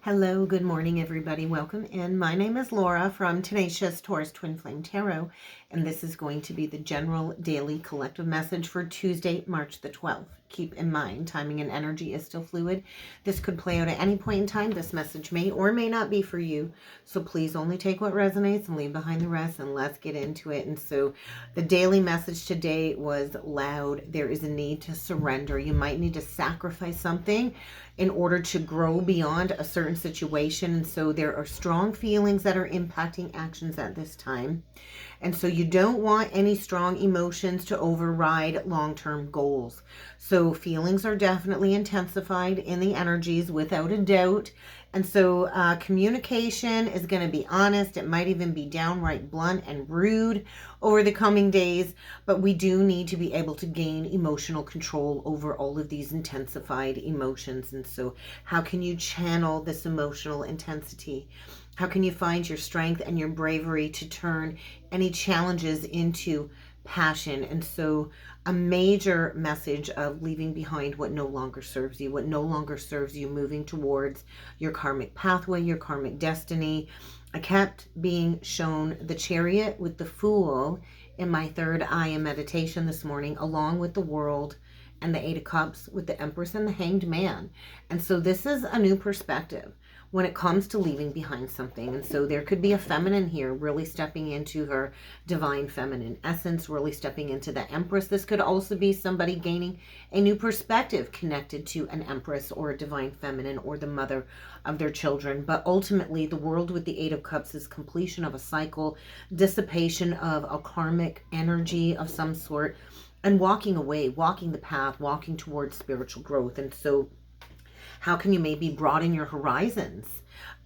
Hello, good morning, everybody. Welcome in. My name is Laura from Tenacious Taurus Twin Flame Tarot, and this is going to be the general daily collective message for Tuesday, March the 12th. Keep in mind, timing and energy is still fluid. This could play out at any point in time. This message may or may not be for you, so please only take what resonates and leave behind the rest, and let's get into it. And so the daily message today was loud. There is a need to surrender. You might need to sacrifice something in order to grow beyond a certain situation. And so there are strong feelings that are impacting actions at this time. And so you don't want any strong emotions to override long-term goals. So feelings are definitely intensified in the energies without a doubt. And so communication is going to be honest. It might even be downright blunt and rude over the coming days, but we do need to be able to gain emotional control over all of these intensified emotions. And so how can you channel this emotional intensity? How can you find your strength and your bravery to turn any challenges into passion? And so a major message of leaving behind what no longer serves you, moving towards your karmic pathway, your karmic destiny. I kept being shown the Chariot with the Fool in my third eye in meditation this morning, along with the World and the Eight of Cups with the Empress and the Hanged Man. And so this is a new perspective when it comes to leaving behind something. And so there could be a feminine here really stepping into her divine feminine essence, really stepping into the Empress. This could also be somebody gaining a new perspective connected to an Empress or a divine feminine or the mother of their children. But ultimately, the World with the Eight of Cups is completion of a cycle, dissipation of a karmic energy of some sort, and walking away, walking the path, walking towards spiritual growth. And so how can you maybe broaden your horizons?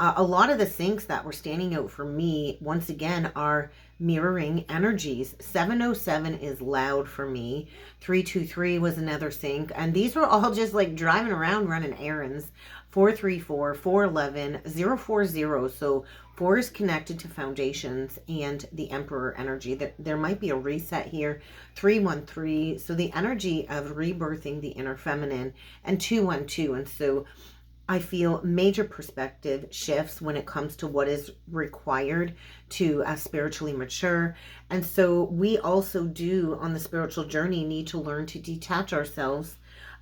A lot of the syncs that were standing out for me, once again, are mirroring energies. 707 is loud for me. 323 was another sync. And these were all just like driving around running errands. 434, 411, 040. So 4 is connected to foundations and the Emperor energy. That there might be a reset here. 313. So the energy of rebirthing the inner feminine, and 212. And so I feel major perspective shifts when it comes to what is required to spiritually mature. And so we also do, on the spiritual journey, need to learn to detach ourselves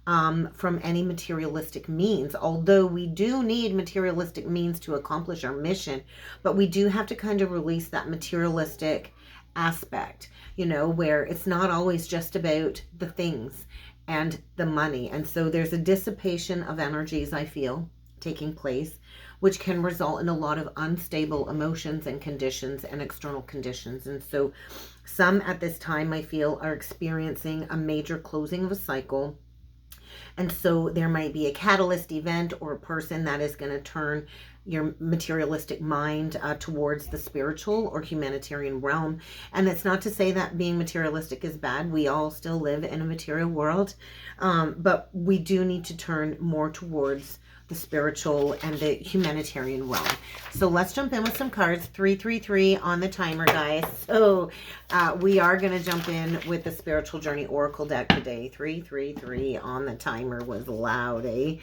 from any materialistic means. Although we do need materialistic means to accomplish our mission, but we do have to kind of release that materialistic aspect, you know, where it's not always just about the things and the money. And so there's a dissipation of energies, I feel, taking place, which can result in a lot of unstable emotions and conditions and external conditions. And so some at this time, I feel, are experiencing a major closing of a cycle. And so there might be a catalyst event or a person that is going to turn your materialistic mind towards the spiritual or humanitarian realm. And it's not to say that being materialistic is bad. We all still live in a material world, but we do need to turn more towards the spiritual and the humanitarian realm. So let's jump in with some cards. 333 on the timer, guys. So we are going to jump in with the Spiritual Journey Oracle deck today. 333 on the timer was loud, eh?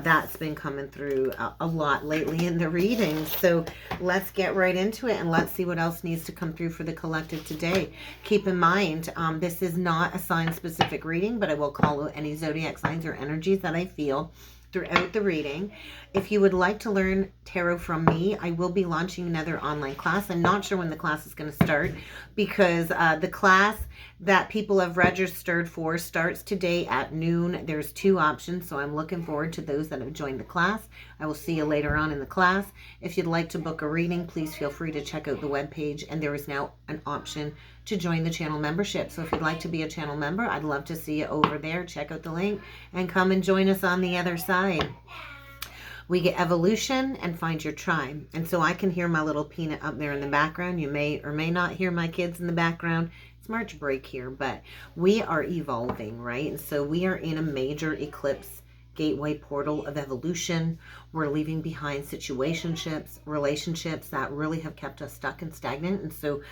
That's been coming through a lot lately in the readings. So let's get right into it and let's see what else needs to come through for the collective today. Keep in mind, this is not a sign-specific reading, but I will call out any zodiac signs or energies that I feel throughout the reading. If you would like to learn tarot from me, I will be launching another online class. I'm not sure when the class is going to start because the class that people have registered for starts today at noon. There's 2 options, so I'm looking forward to those that have joined the class. I will see you later on in the class. If you'd like to book a reading, please feel free to check out the webpage, and there is now an option to join the channel membership. So if you'd like to be a channel member, I'd love to see you over there. Check out the link and come and join us on the other side. We get evolution and find your tribe. And so I can hear my little peanut up there in the background. You may or may not hear my kids in the background. It's March break here, but we are evolving, right? And so we are in a major eclipse gateway portal of evolution. We're leaving behind situationships, relationships that really have kept us stuck and stagnant. And so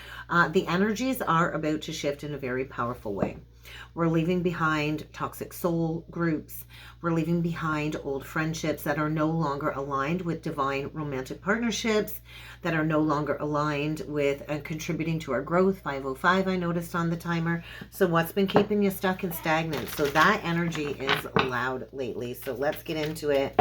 the energies are about to shift in a very powerful way. We're leaving behind toxic soul groups. We're leaving behind old friendships that are no longer aligned with divine romantic partnerships, that are no longer aligned with contributing to our growth. 505 I noticed on the timer. So what's been keeping you stuck and stagnant? So that energy is loud lately. So let's get into it.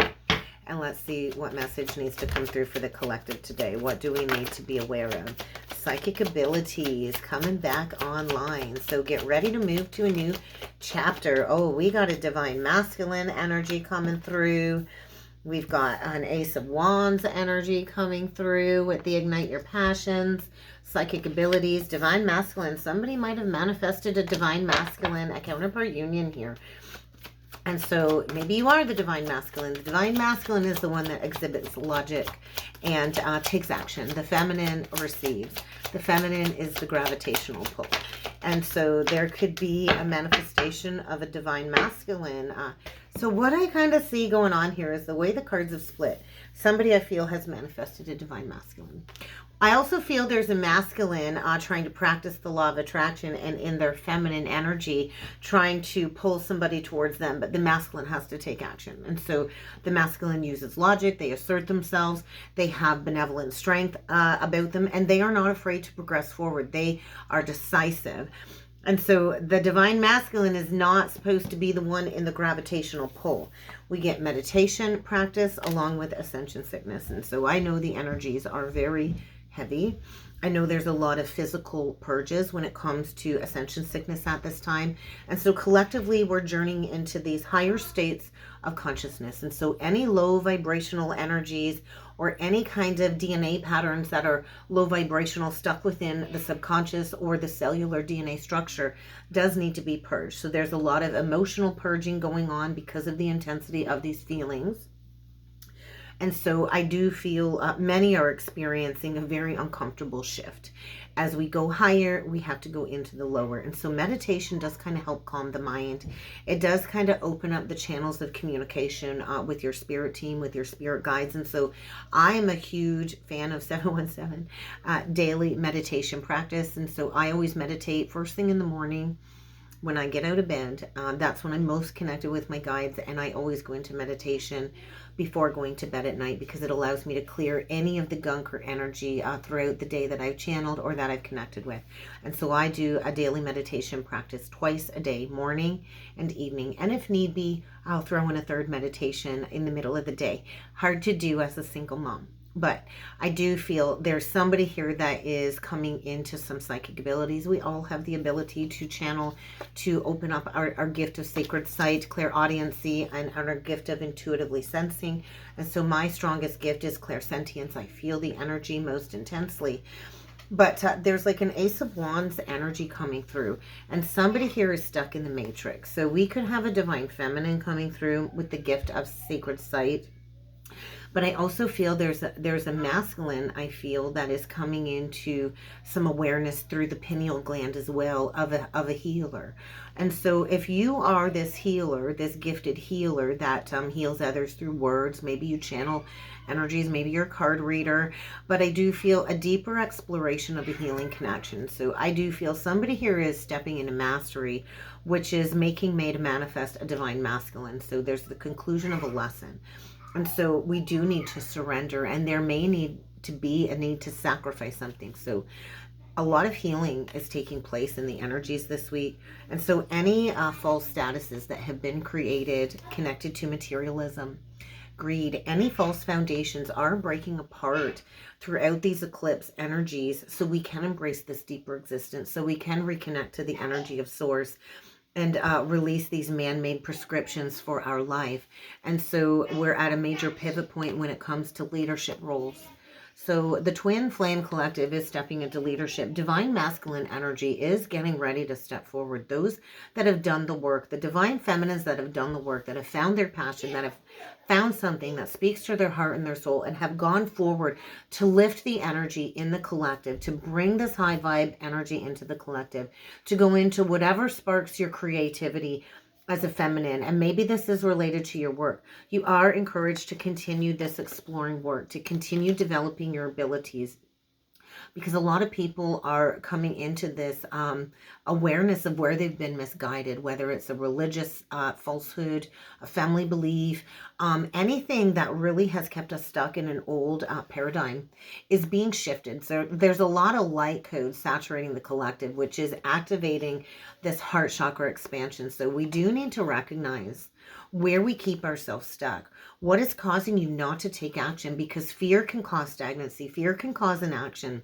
And let's see what message needs to come through for the collective today. What do we need to be aware of? Psychic abilities coming back online. So get ready to move to a new chapter. Oh, we got a divine masculine energy coming through. We've got an Ace of Wands energy coming through with the Ignite Your Passions. Psychic abilities, divine masculine. Somebody might have manifested a divine masculine, a counterpart union here. And so maybe you are the divine masculine. The divine masculine is the one that exhibits logic and takes action. The feminine receives. The feminine is the gravitational pull. And so there could be a manifestation of a divine masculine. So what I kind of see going on here is the way the cards have split. Somebody I feel has manifested a divine masculine. I also feel there's a masculine trying to practice the law of attraction and in their feminine energy trying to pull somebody towards them, but the masculine has to take action. And so the masculine uses logic, they assert themselves, they have benevolent strength about them, and they are not afraid to progress forward. They are decisive. And so the divine masculine is not supposed to be the one in the gravitational pull. We get meditation practice along with ascension sickness. And so I know the energies are very heavy. I know there's a lot of physical purges when it comes to ascension sickness at this time. And so collectively, we're journeying into these higher states of consciousness. And so any low vibrational energies or any kind of DNA patterns that are low vibrational stuck within the subconscious or the cellular DNA structure does need to be purged. So there's a lot of emotional purging going on because of the intensity of these feelings. And so I do feel many are experiencing a very uncomfortable shift. As we go higher, we have to go into the lower. And so meditation does kind of help calm the mind. It does kind of open up the channels of communication with your spirit team, with your spirit guides. And so I am a huge fan of 717 daily meditation practice. And so I always meditate first thing in the morning. When I get out of bed, that's when I'm most connected with my guides, and I always go into meditation before going to bed at night because it allows me to clear any of the gunk or energy throughout the day that I've channeled or that I've connected with. And so I do a daily meditation practice twice a day, morning and evening. And if need be, I'll throw in a third meditation in the middle of the day. Hard to do as a single mom. But I do feel there's somebody here that is coming into some psychic abilities. We all have the ability to channel, to open up our gift of sacred sight, clairaudiency, and our gift of intuitively sensing. And so my strongest gift is clairsentience. I feel the energy most intensely. But there's like an Ace of Wands energy coming through. And somebody here is stuck in the matrix. So we could have a divine feminine coming through with the gift of sacred sight. But I also feel there's a masculine, I feel, that is coming into some awareness through the pineal gland as well of a healer. And so if you are this healer, this gifted healer that heals others through words, maybe you channel energies, maybe you're a card reader, but I do feel a deeper exploration of a healing connection. So I do feel somebody here is stepping into mastery, which is making May to manifest a divine masculine. So there's the conclusion of a lesson. And so we do need to surrender, and there may need to be a need to sacrifice something. So a lot of healing is taking place in the energies this week. And so any false statuses that have been created connected to materialism, greed, any false foundations are breaking apart throughout these eclipse energies so we can embrace this deeper existence, so we can reconnect to the energy of source and release these man-made prescriptions for our life. And so we're at a major pivot point when it comes to leadership roles. So the Twin Flame Collective is stepping into leadership. Divine masculine energy is getting ready to step forward. Those that have done the work, the divine feminines that have done the work, that have found their passion, that have found something that speaks to their heart and their soul, and have gone forward to lift the energy in the collective, to bring this high vibe energy into the collective, to go into whatever sparks your creativity as a feminine. And maybe this is related to your work. You are encouraged to continue this exploring work, to continue developing your abilities. because a lot of people are coming into this awareness of where they've been misguided, whether it's a religious falsehood, a family belief, anything that really has kept us stuck in an old paradigm is being shifted. So there's a lot of light codes saturating the collective, which is activating this heart chakra expansion. So we do need to recognize where we keep ourselves stuck. What is causing you not to take action? Because fear can cause stagnancy. Fear can cause inaction.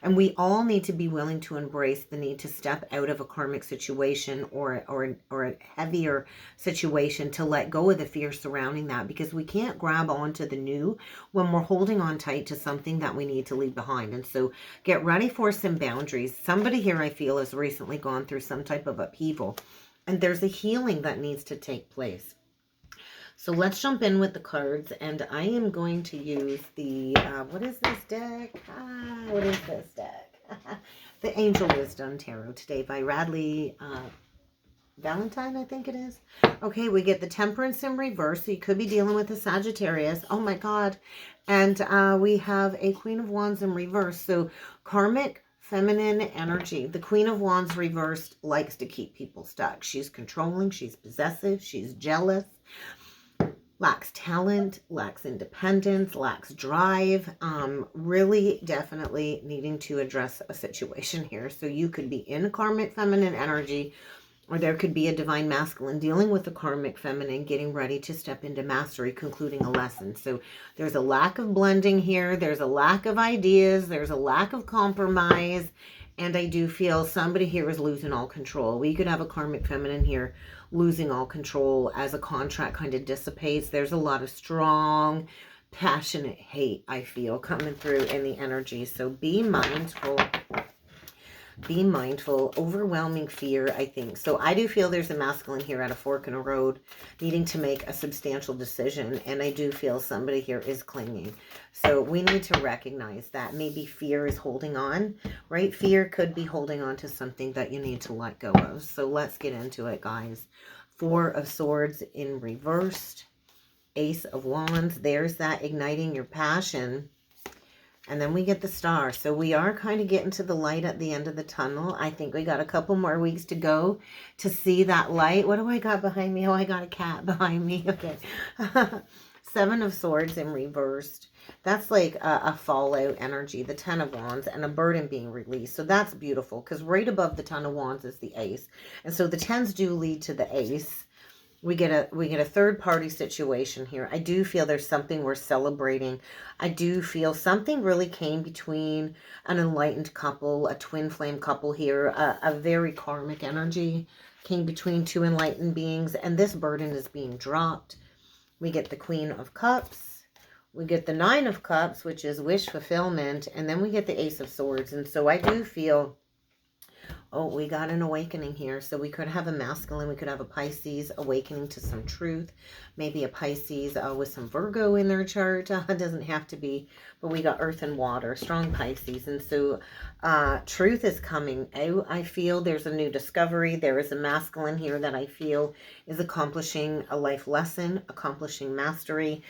And we all need to be willing to embrace the need to step out of a karmic situation or a heavier situation, to let go of the fear surrounding that, because we can't grab onto the new when we're holding on tight to something that we need to leave behind. And so get ready for some boundaries. Somebody here, I feel, has recently gone through some type of upheaval, and there's a healing that needs to take place. So let's jump in with the cards, and I am going to use the, what is this deck? What is this deck? The Angel Wisdom Tarot today by Radleigh Valentine, I think it is. Okay, we get the Temperance in reverse, so you could be dealing with a Sagittarius. Oh my God. And we have a Queen of Wands in reverse, so karmic feminine energy. The Queen of Wands reversed likes to keep people stuck. She's controlling, she's possessive, she's jealous, lacks talent, lacks independence, lacks drive, really definitely needing to address a situation here. So you could be in a karmic feminine energy, or there could be a divine masculine dealing with the karmic feminine, getting ready to step into mastery, concluding a lesson. So there's a lack of blending here. There's a lack of ideas. There's a lack of compromise. And I do feel somebody here is losing all control. We could have a karmic feminine here losing all control as a contract kind of dissipates. There's a lot of strong, passionate hate, I feel, coming through in the energy. So be mindful. Be mindful. Overwhelming fear, I think. So I do feel there's a masculine here at a fork in a road needing to make a substantial decision. And I do feel somebody here is clinging. So we need to recognize that maybe fear is holding on, right? Fear could be holding on to something that you need to let go of. So let's get into it, guys. Four of Swords in reversed. Ace of Wands. There's that igniting your passion. And then we get the Star. So we are kind of getting to the light at the end of the tunnel. I think we got a couple more weeks to go to see that light. What do I got behind me? Oh, I got a cat behind me. Okay. Seven of Swords in reversed. That's like a fallout energy. The Ten of Wands and a burden being released. So that's beautiful, because right above the Ten of Wands is the Ace. And so the Tens do lead to the Ace. We get a third party situation here. I do feel there's something we're celebrating. I do feel something really came between an enlightened couple, a twin flame couple here, a very karmic energy came between two enlightened beings, and this burden is being dropped. We get the Queen of Cups. We get the Nine of Cups, which is wish fulfillment, and then we get the Ace of Swords. And so I do feel, oh, we got an awakening here. So we could have a masculine. We could have a Pisces awakening to some truth. Maybe a Pisces with some Virgo in their chart. It doesn't have to be. But we got earth and water. Strong Pisces. And so truth is coming out. I feel there's a new discovery. There is a masculine here that I feel is accomplishing a life lesson. Accomplishing mastery.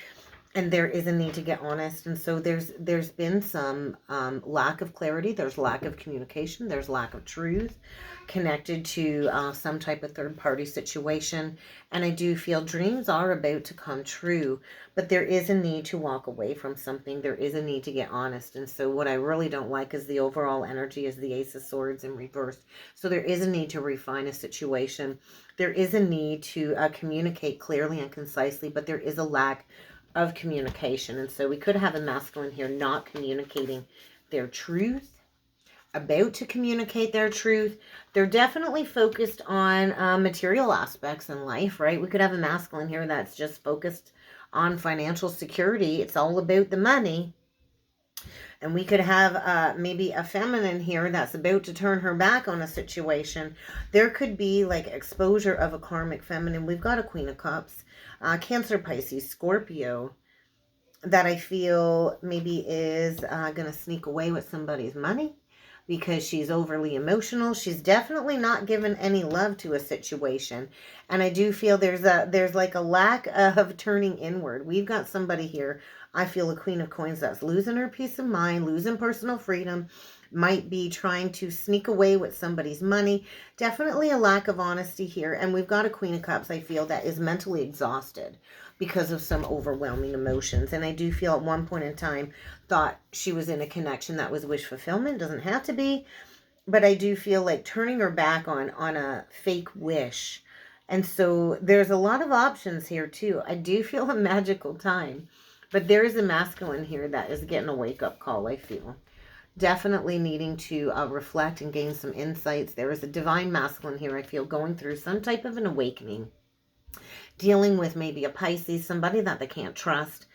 And there is a need to get honest. And so there's been some lack of clarity. There's lack of communication. There's lack of truth connected to some type of third-party situation. And I do feel dreams are about to come true. But there is a need to walk away from something. There is a need to get honest. And so what I really don't like is the overall energy is the Ace of Swords in reverse. So there is a need to refine a situation. There is a need to communicate clearly and concisely. But there is a lack of communication. And so we could have a masculine here not communicating their truth, about to communicate their truth. They're definitely focused on material aspects in life, right? We could have a masculine here that's just focused on financial security. It's all about the money. And we could have maybe a feminine here that's about to turn her back on a situation. There could be like exposure of a karmic feminine. We've got a Queen of Cups, Cancer, Pisces, Scorpio, that I feel maybe is going to sneak away with somebody's money. because she's overly emotional. She's definitely not given any love to a situation. And I do feel there's like a lack of turning inward. We've got somebody here, I feel a Queen of Coins, that's losing her peace of mind, losing personal freedom, might be trying to sneak away with somebody's money. Definitely a lack of honesty here. And we've got a Queen of Cups, I feel, that is mentally exhausted because of some overwhelming emotions. And I do feel at one point in time thought she was in a connection that was wish fulfillment. Doesn't have to be. But I do feel like turning her back on a fake wish. And so there's a lot of options here too. I do feel a magical time. But there is a masculine here that is getting a wake-up call, I feel. Definitely needing to reflect and gain some insights. There is a divine masculine here, I feel, going through some type of an awakening. Dealing with maybe a Pisces, somebody that they can't trust.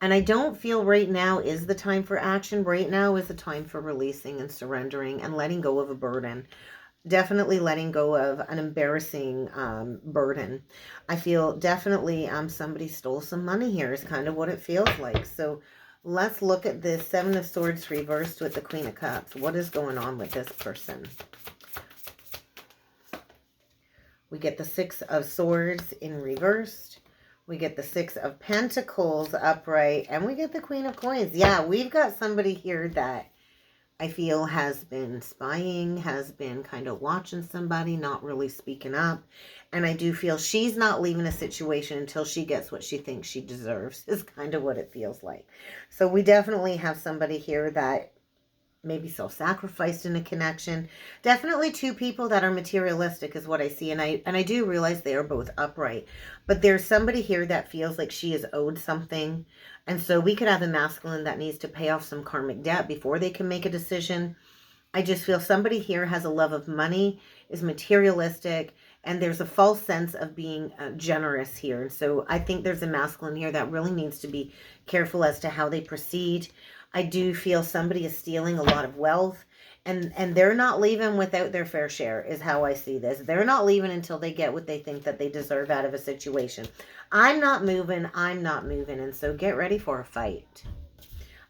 And I don't feel right now is the time for action. Right now is the time for releasing and surrendering and letting go of a burden. Definitely letting go of an embarrassing burden. I feel definitely somebody stole some money here is kind of what it feels like. So let's look at this Seven of Swords reversed with the Queen of Cups. What is going on with this person? We get the Six of Swords in reversed. We get the Six of Pentacles upright. And we get the Queen of Coins. Yeah, we've got somebody here that I feel has been spying, has been kind of watching somebody, not really speaking up. And I do feel she's not leaving a situation until she gets what she thinks she deserves, is kind of what it feels like. So we definitely have somebody here that maybe self-sacrificed in a connection. Definitely two people that are materialistic is what I see. And I do realize they are both upright. But there's somebody here that feels like she is owed something. And so we could have a masculine that needs to pay off some karmic debt before they can make a decision. I just feel somebody here has a love of money, is materialistic, and there's a false sense of being generous here. And so I think there's a masculine here that really needs to be careful as to how they proceed. I do feel somebody is stealing a lot of wealth, and they're not leaving without their fair share is how I see this. They're not leaving until they get what they think that they deserve out of a situation. I'm not moving. And so get ready for a fight.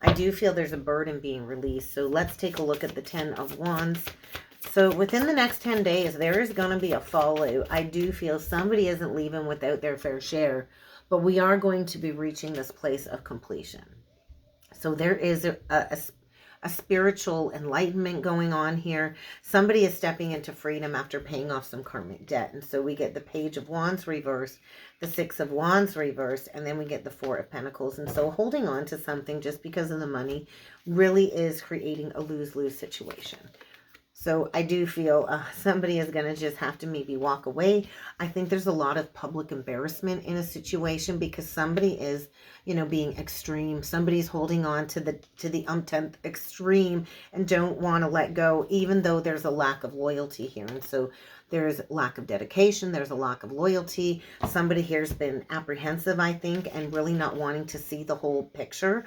I do feel there's a burden being released. So let's take a look at the 10 of Wands. So within the next 10 days, there is going to be a fallout. I do feel somebody isn't leaving without their fair share, but we are going to be reaching this place of completion. So there is a spiritual enlightenment going on here. Somebody is stepping into freedom after paying off some karmic debt. And so we get the Page of Wands reversed, the Six of Wands reversed, and then we get the Four of Pentacles. And so holding on to something just because of the money really is creating a lose-lose situation. So I do feel somebody is going to just have to maybe walk away. I think there's a lot of public embarrassment in a situation because somebody is, you know, being extreme. Somebody's holding on to the umpteenth extreme and don't want to let go, even though there's a lack of loyalty here. And so there's lack of dedication. There's a lack of loyalty. Somebody here's been apprehensive, I think, and really not wanting to see the whole picture.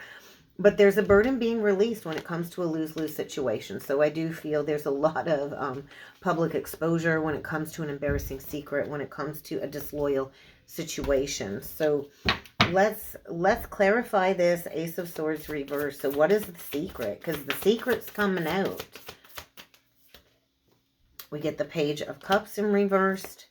But there's a burden being released when it comes to a lose-lose situation. So I do feel there's a lot of public exposure when it comes to an embarrassing secret, when it comes to a disloyal situation. So let's clarify this Ace of Swords reverse. So what is the secret? Because the secret's coming out. We get the Page of Cups in reversed.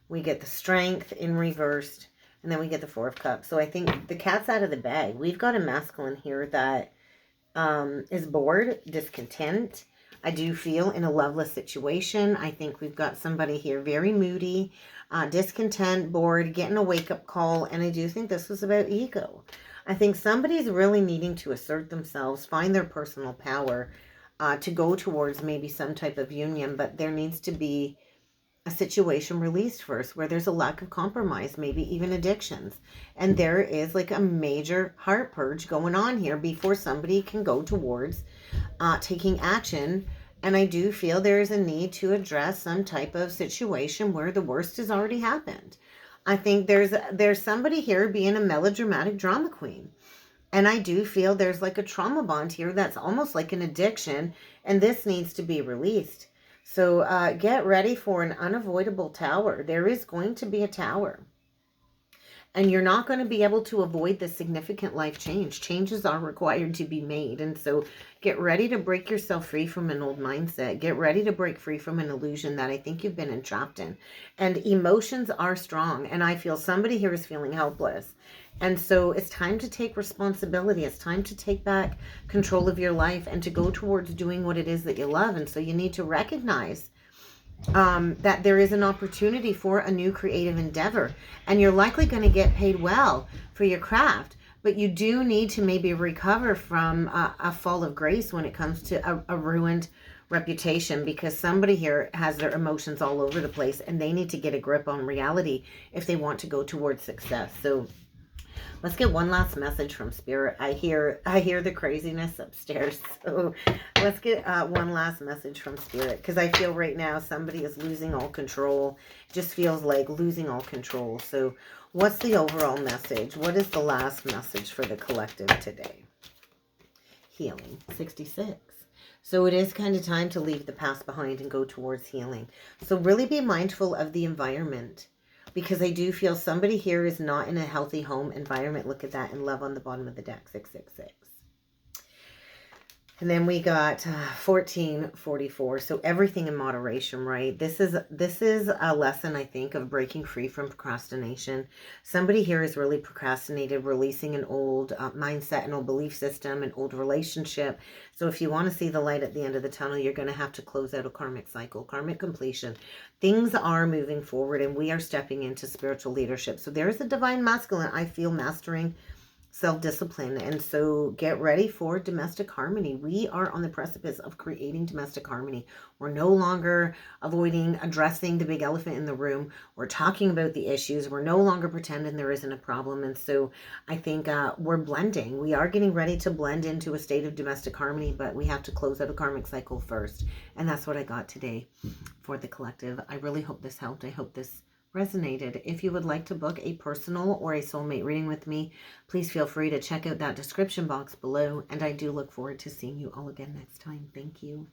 We get the Strength in reversed. And then we get the Four of Cups. So I think the cat's out of the bag. We've got a masculine here that is bored, discontent. I do feel in a loveless situation. I think we've got somebody here very moody, discontent, bored, getting a wake-up call. And I do think this was about ego. I think somebody's really needing to assert themselves, find their personal power to go towards maybe some type of union. But there needs to be a situation released first where there's a lack of compromise, maybe even addictions. And there is like a major heart purge going on here before somebody can go towards taking action. And I do feel there's a need to address some type of situation where the worst has already happened. I think there's somebody here being a melodramatic drama queen. And I do feel there's like a trauma bond here that's almost like an addiction. And this needs to be released. So get ready for an unavoidable tower. There is going to be a tower. And you're not going to be able to avoid the significant life change. Changes are required to be made. And so get ready to break yourself free from an old mindset. Get ready to break free from an illusion that I think you've been entrapped in. And emotions are strong. And I feel somebody here is feeling helpless. And so it's time to take responsibility. It's time to take back control of your life and to go towards doing what it is that you love. And so you need to recognize that there is an opportunity for a new creative endeavor, and you're likely going to get paid well for your craft, but you do need to maybe recover from a fall of grace when it comes to a ruined reputation, because somebody here has their emotions all over the place and they need to get a grip on reality if they want to go towards success. So let's get one last message from Spirit. I hear the craziness upstairs. So let's get one last message from Spirit, because I feel right now somebody is losing all control. It just feels like losing all control. So what's the overall message? What is the last message for the collective today? Healing. 66. So it is kind of time to leave the past behind and go towards healing. So really be mindful of the environment, because I do feel somebody here is not in a healthy home environment. Look at that, and love on the bottom of the deck, 666. And then we got 1444. So everything in moderation, right? This is a lesson, I think, of breaking free from procrastination. Somebody here is really procrastinated, releasing an old mindset, an old belief system, an old relationship. So if you want to see the light at the end of the tunnel, you're going to have to close out a karmic cycle, karmic completion. Things are moving forward, and we are stepping into spiritual leadership. So there is a divine masculine, I feel, mastering self-discipline. And so get ready for domestic harmony. We are on the precipice of creating domestic harmony. We're no longer addressing the big elephant in the room. We're talking about the issues. We're no longer pretending there isn't a problem. And so I think we're blending. We are getting ready to blend into a state of domestic harmony, but we have to close out a karmic cycle first. And that's what I got today for the collective. I really hope this helped. I hope this resonated. If you would like to book a personal or a soulmate reading with me, please feel free to check out that description box below. And I do look forward to seeing you all again next time. Thank you.